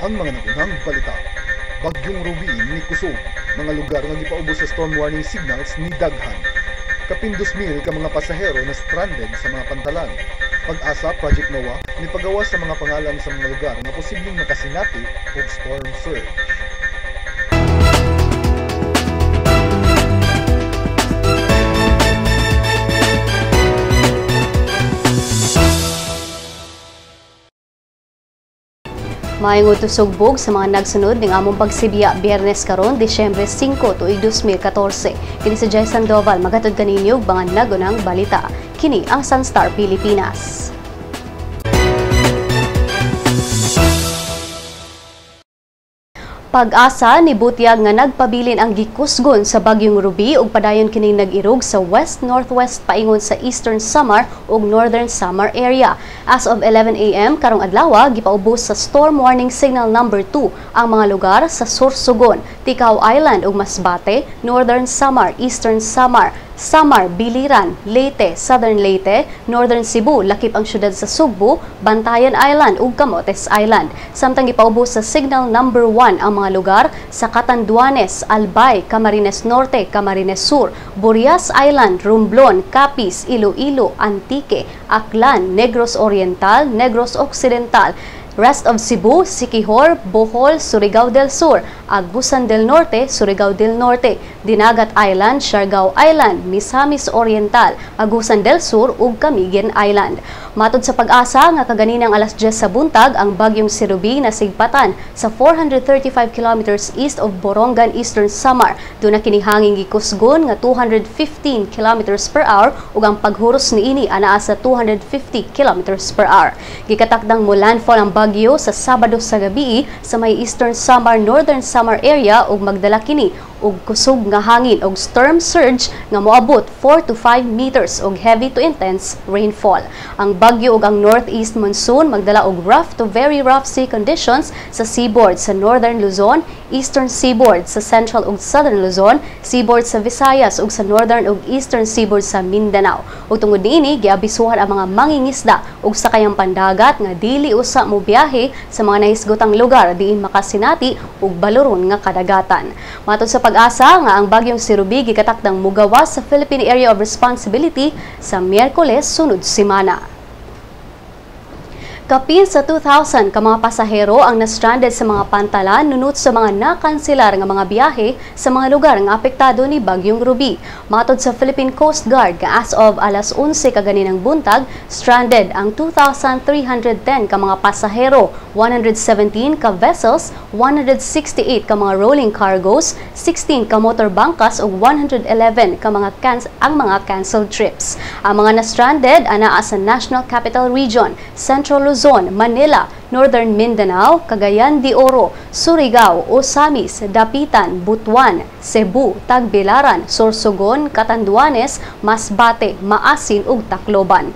Ang mga nagunang balita. Bagyong Ruby ni kusog mga lugar nga gipaubos sa storm warning signals ni daghan. Kapindos mil ka mga pasahero na stranded sa mga pantalan. Pag-asa Project NOAA ni pagawas sa mga pangalan sa mga lugar nga posibleng makasinati og storm surge. Maayong utusugbog sa mga nagsunod ng among pagsibiya Biyernes karon Disyembre 5 tuig 2014. Kini sa Jai Sandoval magatod kaninyo mga nagunang balita. Kini ang Sunstar Pilipinas. Pag-asa ni butyag nga nagpabilin ang gikusgon sa bagyong Ruby ug padayon kining nag-irog sa west-northwest paingon sa Eastern Samar ug Northern Samar area. As of 11 a.m. karong adlaw gipaubos sa storm warning signal number 2 ang mga lugar sa Sorsogon, Ticao Island ug Masbate, Northern Samar, Eastern Samar, Samar, Biliran, Leyte, Southern Leyte, Northern Cebu, lakip ang syudad sa Sugbo, Bantayan Island ug Camotes Island. Samtang gipaubos sa signal number 1 ang mga lugar sa Catanduanes, Albay, Camarines Norte, Camarines Sur, Burias Island, Romblon, Capiz, Iloilo, Antique, Aklan, Negros Oriental, Negros Occidental, rest of Cebu, Siquijor, Bohol, Surigao del Sur, Agusan del Norte, Surigao del Norte, Dinagat Island, Siargao Island, Misamis Oriental, Agusan del Sur ug Camiguin Island. Matod sa pag-asa nga kaganinang alas 10 sa buntag ang bagyong si Ruby nasigpatan sa 435 kilometers east of Borongan, Eastern Samar. Doon na kinihanging gikusgon nga 215 kilometers per hour ug ang paghuros niini anaa sa 250 kilometers per hour. Gikatakdang mo landfall ang bagyo sa Sabado sa gabi sa may Eastern Samar, Northern Samar area ug magdala kini og kusog nga hangin og storm surge nga moabot 4 to 5 meters og heavy to intense rainfall. Ang bagyo ug ang northeast monsoon magdala og rough to very rough sea conditions sa seaboard sa Northern Luzon, Eastern Seaboard sa Central ug Southern Luzon, seaboard sa Visayas ug sa Northern ug Eastern Seaboard sa Mindanao. Ug tungod niini giabisuhan ang mga mangingisda ug sakayang pandagat nga dili usa mo biyahe sa mga nahisgotang lugar diin makasinati ug baluron nga kadagatan. Matod sa pag-asa nga ang bagyong si Ruby gikatakdang mugawas sa Philippine Area of Responsibility sa Miyerkules sunod semana. Kapin sa 2,000 ka mga pasahero ang na-stranded sa mga pantalan nunot sa mga nakanselar nga mga biyahe sa mga lugar nga apektado ni Bagyong Ruby. Matod sa Philippine Coast Guard nga as of alas 11 kaganinang buntag, stranded ang 2,310 ka mga pasahero, 117 ka vessels, 168 ka mga rolling cargos, 16 ka motor bangkas ug 111 ka mga canceled trips. Ang mga na-stranded anaa sa National Capital Region, Central Luzon, Manila, Northern Mindanao, Cagayan de Oro, Surigao, Osamis, Dapitan, Butuan, Cebu, Tagbilaran, Sorsogon, Catanduanes, Masbate, Maasin ug Tacloban.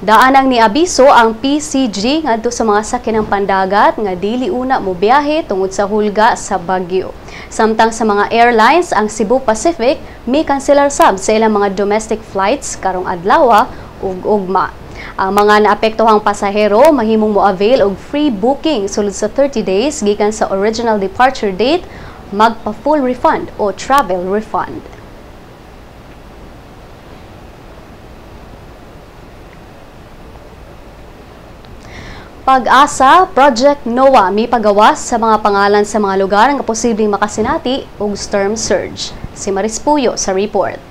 Daanang ni abiso ang PCG ngadto sa mga sakinang pandagat nga dili una mo biyahe tungod sa hulga sa bagyo. Samtang sa mga airlines ang Cebu Pacific may cancelar sab sa ilang mga domestic flights karong adlaw ug ugma. Ang mga naapektuhang pasahero mahimong mo-avail og free booking sulod sa 30 days gikan sa original departure date, magpa full refund o travel refund. Pag-asa, Project NOAA may pagawas sa mga pangalan sa mga lugar nga posibleng makasinati og storm surge. Si Maris Puyo sa report.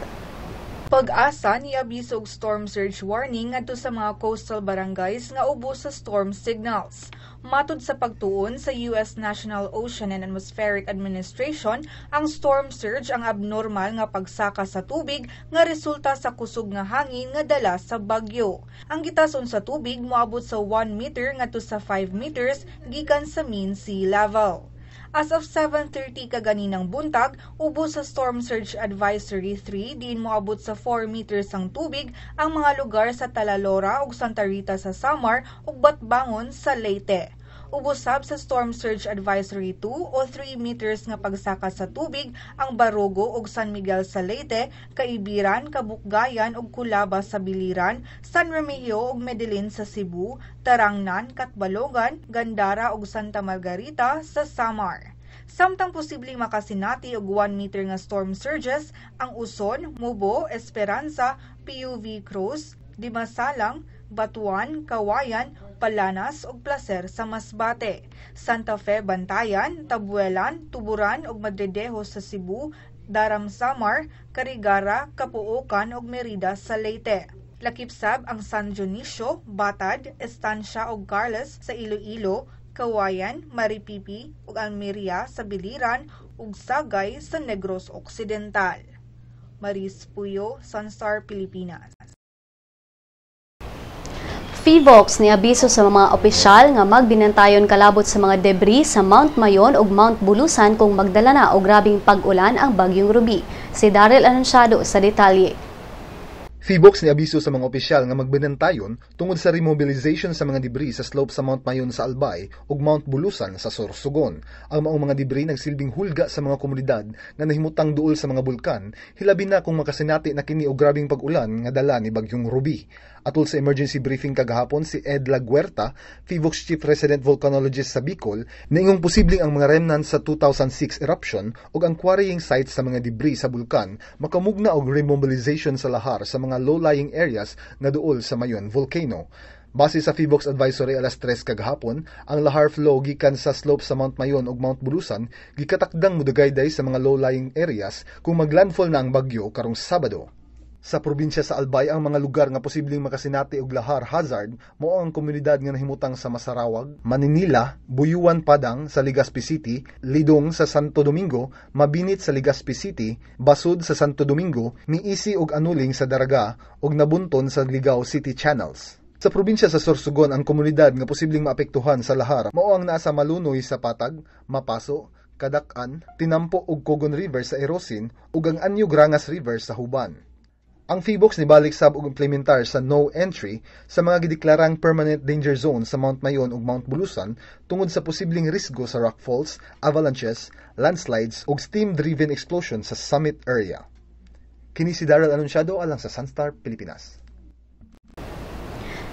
Pag-asa ni abiso og storm surge warning ngadto sa mga coastal barangays nga ubos sa storm signals. Matod sa pagtuon sa US National Ocean and Atmospheric Administration, ang storm surge ang abnormal nga pagsaka sa tubig nga resulta sa kusog nga hangin nga dala sa bagyo. Ang gitason sa tubig moabot sa 1 meter ngadto sa 5 meters gikan sa mean sea level. As of 7:30 kaganinang buntag, ubos sa Storm Surge Advisory 3 diin moabot sa 4 meters ang tubig ang mga lugar sa Talalora ug Santa Rita sa Samar ug Batbangon sa Leyte. Ubosab sa Storm Surge Advisory 2 o 3 meters nga pagsaka sa tubig ang Barogo ug San Miguel sa Leyte, Kaibiran, Kabukgayan ug Culaba sa Biliran, San Remigio ug Medellin sa Cebu, Tarangnan, Catbalogan, Gandara ug Santa Margarita sa Samar. Samtang posibleng makasinati og 1 meter nga storm surges ang Uson, Mubo, Esperanza, PUV Cruz, Dimasalang, Batuan, Kawayan, Palanas ug Placer sa Masbate, Santa Fe, Bantayan, Tabuelan, Tuburan ug Madridejo sa Cebu, Daram Samar, Carigara, Capuocan ug Merida sa Leyte. Lakipsab ang San Dionisio, Batad, Estancia ug Carles sa Iloilo, Kawayan, Maripipi ug Almeria sa Biliran ug Sagay sa Negros Occidental. Maris Puyo, Sunstar, Pilipinas. PHIVOLCS ni abiso sa mga opisyal nga magbinantayon kalabot sa mga debris sa Mount Mayon ug Mount Bulusan kung magdala na og grabing pag-ulan ang bagyong Ruby. Si Daryl Anunciado sa detalye. PHIVOLCS ni abiso sa mga opisyal nga magbinantayon tungod sa remobilization sa mga debris sa slope sa Mount Mayon sa Albay ug Mount Bulusan sa Sorsogon. Ang maong mga debris nagsilbing hulga sa mga komunidad nga nahimutang duol sa mga bulkan, hilabi na kung makasinati na kini og grabing pag-ulan nga dala ni bagyong Ruby. Atol sa emergency briefing kagahapon, si Ed Laguerta, PHIVOLCS Chief Resident Volcanologist sa Bicol, naingong posibleng ang mga remnants sa 2006 eruption ug ang quarrying sites sa mga debris sa bulkan makamugna og remobilization sa lahar sa mga low-lying areas nga duol sa Mayon volcano. Base sa PHIVOLCS Advisory alas 3 kagahapon, ang lahar flow gikan sa slope sa Mount Mayon ug Mount Bulusan gikatakdang mudagayday sa mga low-lying areas kung maglandfall na ang bagyo karong Sabado. Sa probinsya sa Albay, ang mga lugar nga posibleng makasinati og lahar hazard mao ang komunidad nga nahimutang sa Masarawag, Maninila, Buyuan Padang sa Legazpi City, Lidong sa Santo Domingo, Mabinit sa Legazpi City, Basud sa Santo Domingo, Miisi ug Anuling sa Daraga ug Nabunton sa Ligao City Channels. Sa probinsya sa Sorsogon, ang komunidad nga posibleng maapektuhan sa lahar mao ang nasa Malunoy sa Patag, Mapaso, Kadak-an, Tinampo ug Cogon River sa Erosin ug ang Anyo Grangas River sa Huban. Ang PHIVOLCS nibalik sab og implementar sa no entry sa mga gideklarang permanent danger zone sa Mount Mayon ug Mount Bulusan tungod sa posibleng risgo sa rockfalls, avalanches, landslides ug steam-driven explosion sa summit area. Kini si Daryl Anunciado alang sa Sunstar, Pilipinas.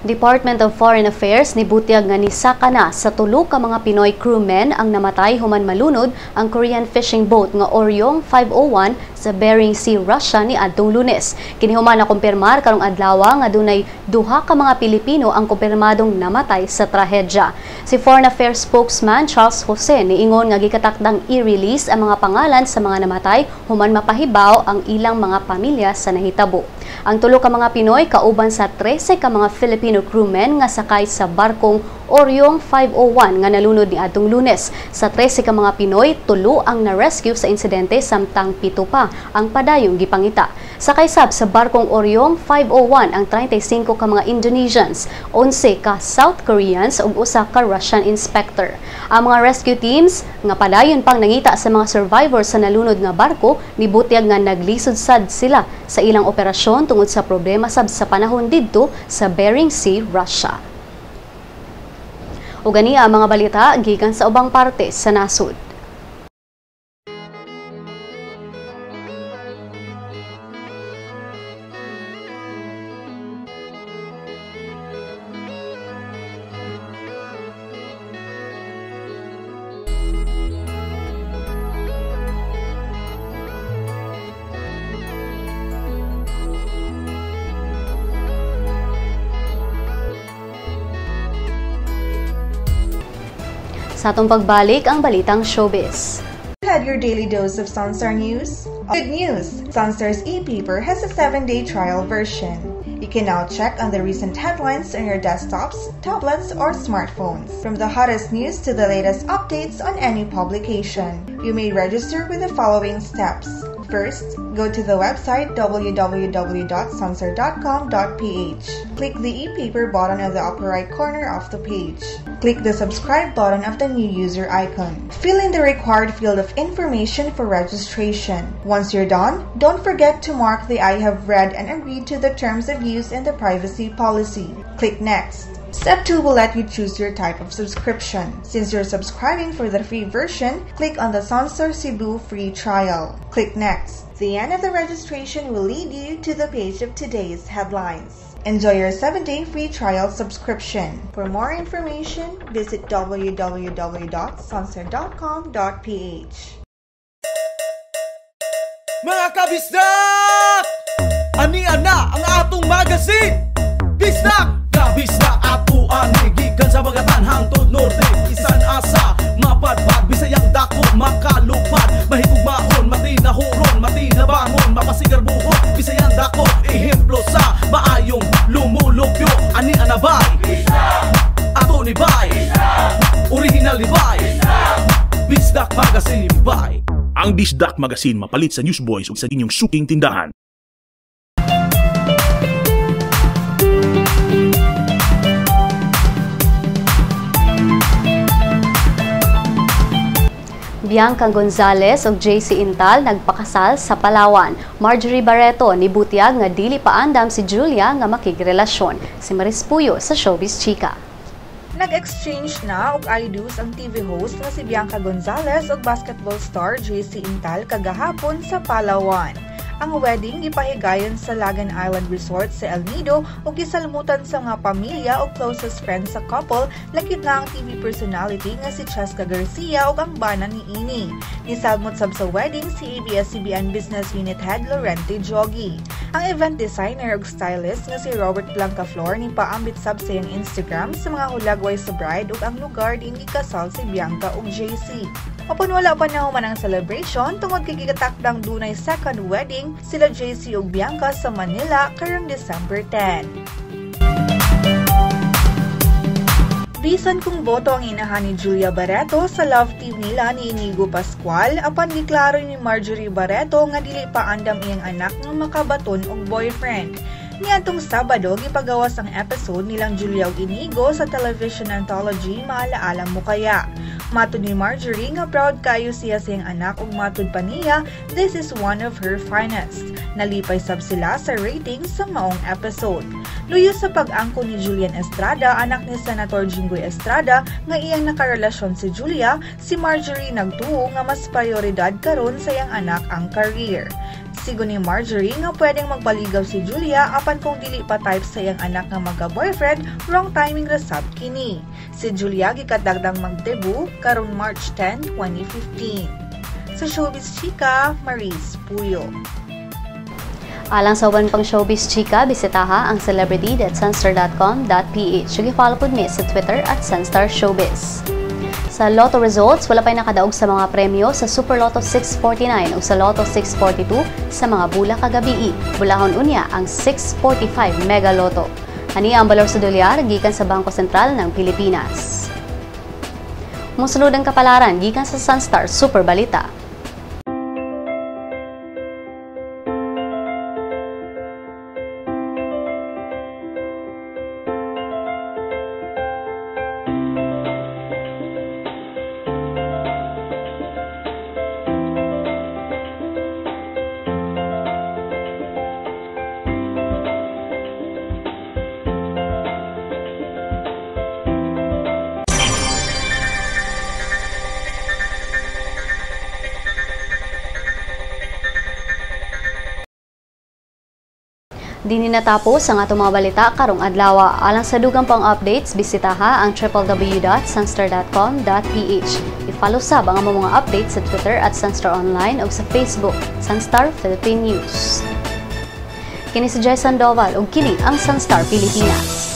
Department of Foreign Affairs nibutyag nga nisaka na sa 3 ka mga Pinoy crewmen ang namatay human malunod ang Korean fishing boat nga Oryong 501 sa Bering Sea, Russia ni adtong Lunes. Kini human nakumpirmar karong adlaw nga dunay 2 ka mga Pilipino ang kumpirmadong namatay sa trahedya. Si Foreign Affairs spokesman Charles Jose niingon nga gikatakdang i-release ang mga pangalan sa mga namatay human mapahibaw ang ilang mga pamilya sa nahitabo. Ang 3 ka mga Pinoy kauban sa 13 ka mga Filipino crewmen nga sakay sa barkong Oryong 501 nga nalunod ni adtong Lunes. Sa 13 ka mga Pinoy, 3 ang na-rescue sa insidente samtang 7 pa ang padayong gipangita. Sakay sab sa barkong Oryong 501 ang 35 ka mga Indonesians, 11 ka South Koreans ug 1 ka Russian inspector. Ang mga rescue teams nga padayon pang nangita sa mga survivors sa nalunod nga barko nibutyag nga naglisod sad sila sa ilang operasyon tungod sa problema sab sa panahon didto sa Bering Sea, Russia. O gani ang mga balita gikan sa ubang parte sa nasud. Sa atong pagbalik ang balitang showbiz. Had your daily dose of Sunstar News? Good news! Sunstar's e-paper has a 7-day trial version. You can now check on the recent headlines on your desktops, tablets, or smartphones. From the hottest news to the latest updates on any publication. You may register with the following steps. First, go to the website www.sunstar.com.ph. Click the e-paper button at the upper right corner of the page. Click the subscribe button of the new user icon. Fill in the required field of information for registration. Once you're done, don't forget to mark the I have read and agreed to the terms of use and the privacy policy. Click Next. Step 2 will let you choose your type of subscription. Since you're subscribing for the free version, click on the Sunstar Cebu free trial. Click Next. The end of the registration will lead you to the page of today's headlines. Enjoy your 7-day free trial subscription. For more information, visit www.sunstar.com.ph. Mga kabisdak! Anian na ang atong magazine! Bisdak! Kabisdak ato ang higikan sa bagatan hangtod norte. Isan asa, mapadpad, bisayang dako, makalupad. Mahitugmaon, matinahuron, matinabangon, mapasigar buhok. Bisayang dako, ehemplo sa maayong lumulupyo. Anian na bay? Ato ni bay? Original ni bay? Bisdak Magazine ni bay. Ang Bisdak Magazine mapalit sa Newsboys ug sa inyong suking tindahan. Bianca Gonzalez ug JC Intal nagpakasal sa Palawan. Marjorie Barreto nibutyag nga dili pa andam si Julia nga makigrelasyon. Si Maris Puyo sa Showbiz Chika. Nag-exchange na og I-dos ang TV host nga si Bianca Gonzalez ug basketball star JC Intal kagahapon sa Palawan. Ang wedding gipahigayon sa Lagan Island Resort sa El Nido ug gisalmutan sa mga pamilya ug closest friends sa couple, lakip na ang TV personality nga si Cheska Garcia ug ang bana ni Ini. Nisalmot sab sa wedding si ABS-CBN Business Unit Head Lorente Jogi. Ang event designer ug stylist nga si Robert Blancaflor ni paambit sab sa iyang Instagram sa mga hulagway sa bride ug ang lugar din gikasal si Bianca ug JC. Upon wala pa na human ang celebration, tungod kay gigatakdang dunay second wedding sila JC ug Bianca sa Manila karong December 10. Bisan kung boto ang inahan ni Julia Barreto sa love team nila ni Inigo Pascual, apan giklaro ni Marjorie Barreto nga dili pa andam iyang anak nga makabaton og boyfriend. Niadtong Sabado, gipagawas ang episode nilang Julia ug Inigo sa television anthology Maalaala Mo Kaya. Matud ni Marjorie nga proud kayo siya sa iyang anak ug matud pa niya, this is one of her finest. Nalipay sab sila sa rating sa maong episode. Luyo sa pag-angko ni Julian Estrada, anak ni Senator Jinggoy Estrada, nga iyang nakarelasyon si Julia, si Marjorie nagtuo nga mas prioridad karon sa iyang anak ang career. Sigon ni Marjorie nga pwedeng magpaligaw si Julia apan kung dili pa type sa iyang anak nga magka-boyfriend, wrong timing ra sab kini. Si Julia gikatagdang mag-debut karong March 10, 2015. Sa Showbiz Chika, Maris Puyo. Alang sa uban pang Showbiz Chika, bisitaha ang celebrity.sunstar.com.ph. I-follow pod mi sa Twitter @SunstarShowbiz. Sa Lotto results, wala pa'y nakadaog sa mga premyo sa Super Lotto 649 o sa Lotto 642 sa mga bula kagabi. Bulahon unya ang 645 Mega Lotto. Ani ang balor sa dolyar gikan sa Bangko Sentral ng Pilipinas. Musulod ang kapalaran gikan sa Sunstar Super Balita. Dini natapos ang atong mga balita karong adlaw. Alang sa dugang pang updates, bisitaha ang www.sunstar.com.ph. I-follow sab ang mga updates sa Twitter @SunstarOnline o sa Facebook, Sunstar Philippine News. Kini si Jay Sandoval ug kini ang Sunstar Pilipinas.